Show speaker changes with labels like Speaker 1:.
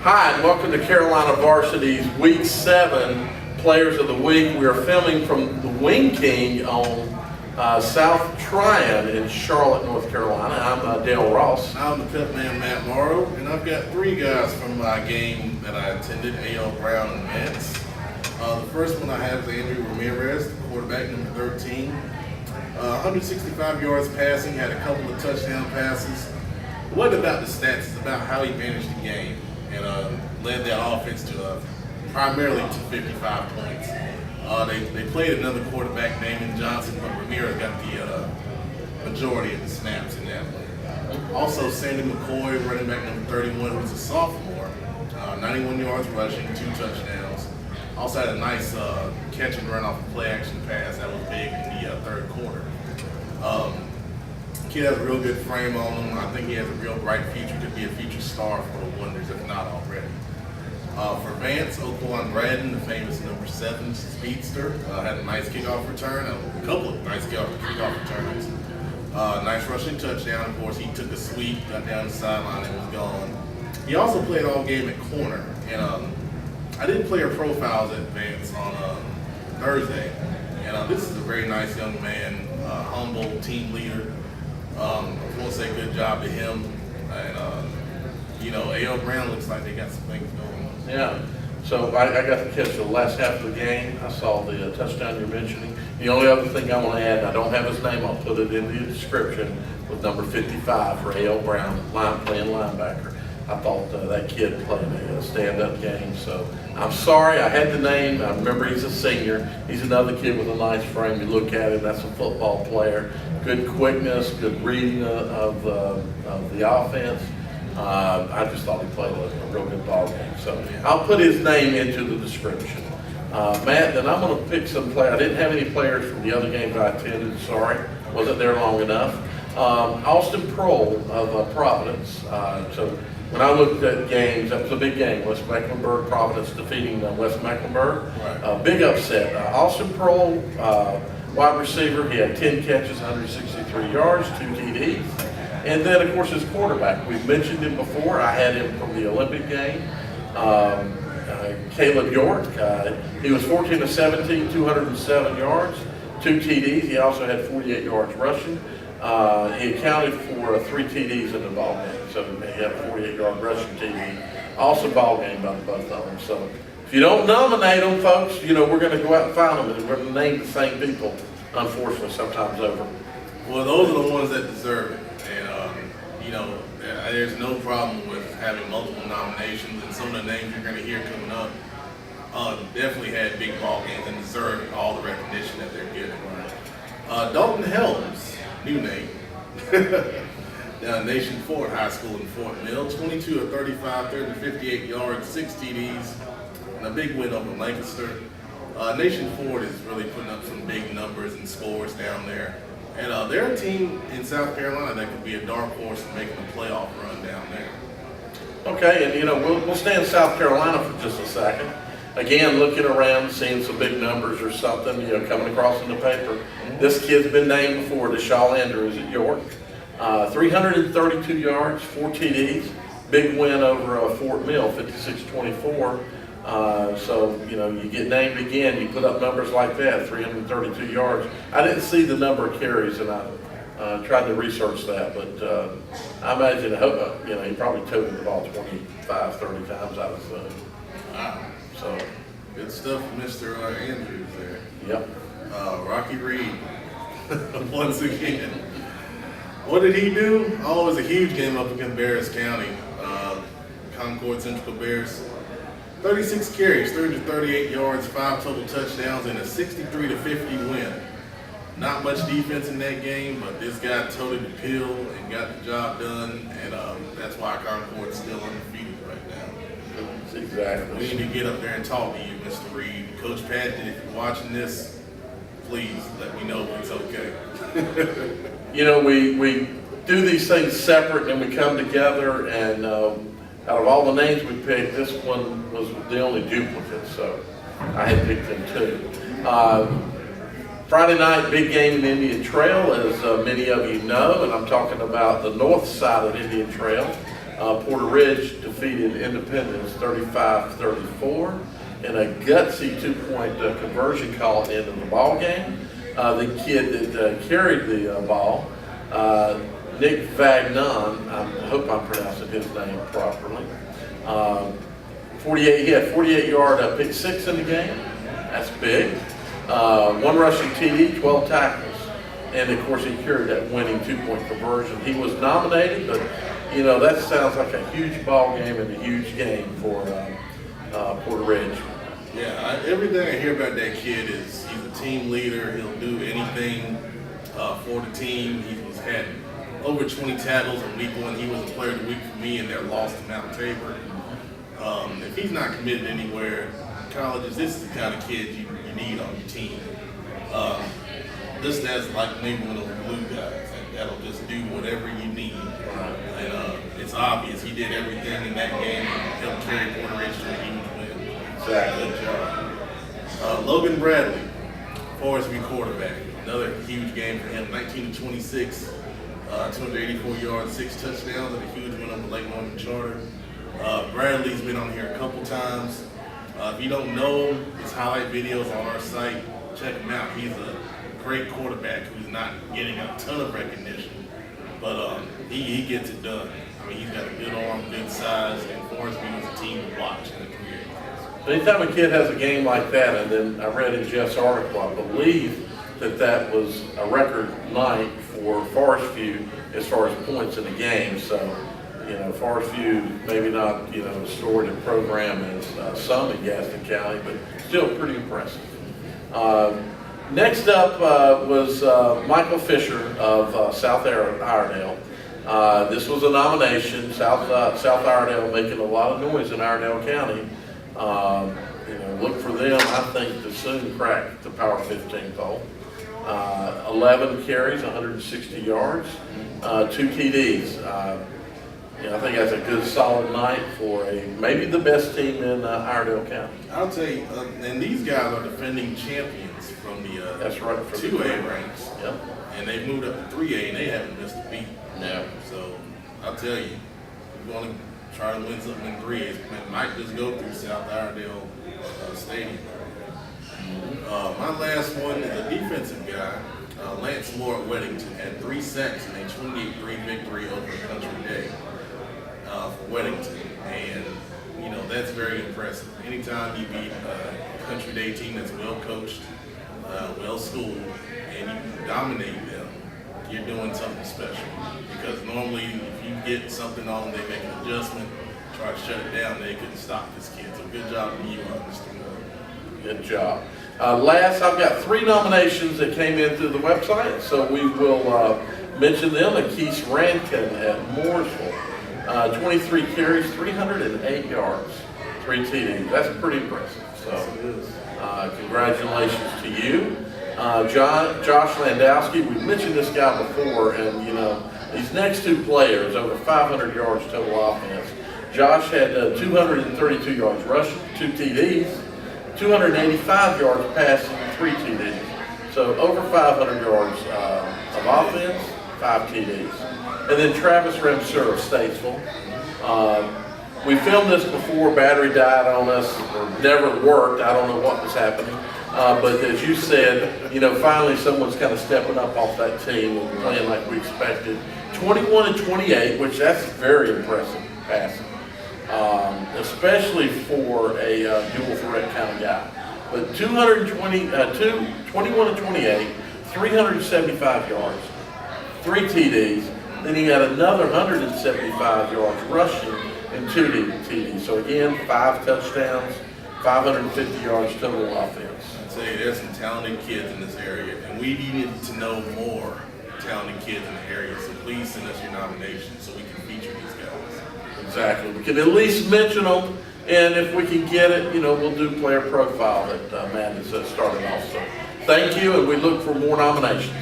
Speaker 1: Hi, and welcome to Carolina Varsity's Week 7 Players of the Week. We are filming from the Wing King on South Tryon in Charlotte, North Carolina. I'm Dale Ross.
Speaker 2: I'm the pit man, Matt Morrow, and I've got three guys from my game that I attended, A.L. Brown and Vance. The first one I have is Andrew Ramirez, quarterback number 13. 165 yards passing, had a couple of touchdown passes. It wasn't about the stats, it's about how he managed the game and led their offense to primarily to 55 points. They played another quarterback, Damon Johnson, but Ramirez got the majority of the snaps in that one. Also, Sandon McCoy, running back number 31, who's a sophomore, 91 yards rushing, 2 touchdowns. Also had a nice catch and run off a play action pass that was big in the third quarter. Kid has a real good frame on him. I think he has a real bright future. Could be a future star for the Wonders, if not already. For Vance, Oquan Bradon, the famous number 7 speedster, had a nice kickoff return, a couple of nice kickoff returns. Nice rushing touchdown. Of course, he took a sweep, got down the sideline, and was gone. He also played all game at corner, and I did player profiles at Vance on Thursday, and this is a very nice young man, humble team leader. I want to say good job to him, and A.L. Brown looks like they got some things going on.
Speaker 1: Yeah, so I got to catch the last half of the game. I saw the touchdown you're mentioning. The only other thing I want to add, I don't have his name, I'll put it in the description, with number 55 for A.L. Brown, playing linebacker. I thought that kid played a stand-up game, so I'm sorry I had the name. I remember he's a senior. He's another kid with a nice frame. You look at him, that's a football player. Good quickness, good reading of the offense. I just thought he played a real good ball game. So I'll put his name into the description. Matt, then I'm going to pick some players. I didn't have any players from the other games I attended, sorry. Wasn't there long enough. Austin Proehl of Providence. So when I looked at games, that was a big game. West Mecklenburg, Providence defeating West Mecklenburg.
Speaker 2: Right.
Speaker 1: Big upset. Austin Proehl, wide receiver, he had 10 catches, 163 yards, 2 TDs. And then, of course, his quarterback. We've mentioned him before. I had him from the Olympic game. Caleb York, he was 14 of 17, 207 yards, 2 TDs. He also had 48 yards rushing. He accounted for 3 TDs in the ball game. So he had a 48-yard rushing TD. Awesome ball game by both of them. So if you don't nominate them, folks, we're going to go out and find them, and we're going to name the same people, unfortunately, sometimes over.
Speaker 2: Well, those are the ones that deserve it. And, there's no problem with having multiple nominations, and some of the names you're going to hear coming up definitely had big ball games and deserve all the recognition that they're getting. Dalton Helms, new name, down Nation Ford High School in Fort Mill, 22 of 35, 358 yards, 6 TDs, and a big win over Lancaster. Nation Ford is really putting up some big numbers and scores down there. And they're a team in South Carolina that could be a dark horse in making a playoff run down there.
Speaker 1: Okay, and we'll stay in South Carolina for just a second. Again, looking around, seeing some big numbers or something, coming across in the paper. This kid's been named before, Deshaw at York. 332 yards, 4 TDs. Big win over Fort Mill, 56-24. So, you get named again, you put up numbers like that, 332 yards. I didn't see the number of carries, and I tried to research that, but I imagine, he probably toted the ball 25, 30 times out of the
Speaker 2: Wow.
Speaker 1: So
Speaker 2: Good stuff, Mr. Andrews there.
Speaker 1: Yep.
Speaker 2: Rocky Reid, once again. What did he do? Oh, it was a huge game up against Barris County. Concord Central Bears. 36 carries, 338 yards, 5 total touchdowns, and a 63-50 win. Not much defense in that game, but this guy toted the pill and got the job done, and that's why Concord's still undefeated right now.
Speaker 1: Exactly.
Speaker 2: We need to get up there and talk to you, Mr. Reid. Coach Patton, if you're watching this, please let me know it's okay.
Speaker 1: We do these things separate and we come together, and out of all the names we picked, this one was the only duplicate, so I had picked them too. Friday night, big game in Indian Trail, as many of you know, and I'm talking about the north side of Indian Trail. Porter Ridge defeated Independence 35-34 in a gutsy 2-point conversion call at the end of the ball game. The kid that carried the ball, Nick Vagnone, I hope I'm pronouncing his name properly. He had 48-yard pick six in the game. That's big. 1 rushing TD, 12 tackles. And of course he carried that winning 2-point conversion. He was nominated, but you know, that sounds like a huge ball game and a huge game for Porter Ridge.
Speaker 2: Yeah, everything I hear about that kid is he's a team leader. He'll do anything for the team. He's had over 20 tackles in week 1. He was a player of the week for me in their loss to Mount Tabor. If he's not committed anywhere, colleges, this is the kind of kid you need on your team. This is like maybe one of those blue guys that'll just do whatever you need. And it's obvious he did everything in that game and helped carry Porter Ridge to a huge win.
Speaker 1: Exactly.
Speaker 2: Good job. Logan Bradley, Forestview quarterback. Another huge game for him. 19-26, 284 yards, 6 touchdowns, and a huge win over Lake Norman Charter. Bradley's been on here a couple times. If you don't know his highlight videos on our site, check him out. He's a great quarterback who's not getting a ton of recognition, but he gets it done. I mean, he's got a good arm, good size, and Forestview is a team to watch in the career.
Speaker 1: Anytime a kid has a game like that, and then I read in Jeff's article, I believe that was a record night for Forestview as far as points in the game. So, you know, Forestview maybe not, you know, a storied program as some in Gaston County, but still pretty impressive. Next up was Michael Fisher of South Iredell. This was a nomination. South Iredell making a lot of noise in Iredell County. You know, look for them, I think, to soon crack the Power 15 poll. 11 carries, 160 yards, 2 TDs. You know, I think that's a good solid night for maybe the best team in Iredell County.
Speaker 2: I'll tell you, and these guys are defending champions from the
Speaker 1: that's right, from
Speaker 2: 2A ranks.
Speaker 1: Yep.
Speaker 2: And they've moved up to 3A and they haven't missed a beat.
Speaker 1: No.
Speaker 2: So I'll tell you, if you want to try to win something in 3A, it might just go through South Iredell Stadium. My last one is a defensive guy. Lance Moore at Weddington had 3 sacks in a 28-3 victory over Country Day for Weddington. And, you know, that's very impressive. Anytime you beat a Country Day team that's well coached, well schooled, and you dominate them, you're doing something special. Because normally if you get something on, they make an adjustment, try to shut it down, they couldn't stop this kid. So good job to you, Mr. Moore.
Speaker 1: Good job. Last, I've got 3 nominations that came in through the website, so we will mention them. Akease Rankin at Mooresville, 23 carries, 308 yards, 3 TDs. That's pretty impressive. So, congratulations to you. Josh Ladowski, we mentioned this guy before, and you know, these next 2 players, over 500 yards total offense. Josh had 232 yards rushing, 2 TDs. 285 yards passing, 3 TDs. So over 500 yards of offense, 5 TDs. And then Travis Ramseur of Statesville. We filmed this before, battery died on us, or never worked. I don't know what was happening. But as you said, you know, finally someone's kind of stepping up off that team and playing like we expected. 21-28, which that's very impressive passing. Especially for a dual threat kind of guy. But 21-28, 375 yards, 3 TDs. Then he got another 175 yards rushing and 2 TDs. So again, 5 touchdowns, 550 yards total offense.
Speaker 2: I'd say there's some talented kids in this area, and we needed to know more talented kids in the area. So please send us your nominations so we can feature these guys.
Speaker 1: Exactly. We can at least mention them, and if we can get it, you know, we'll do player profile that Matt has started off. So thank you, and we look for more nominations.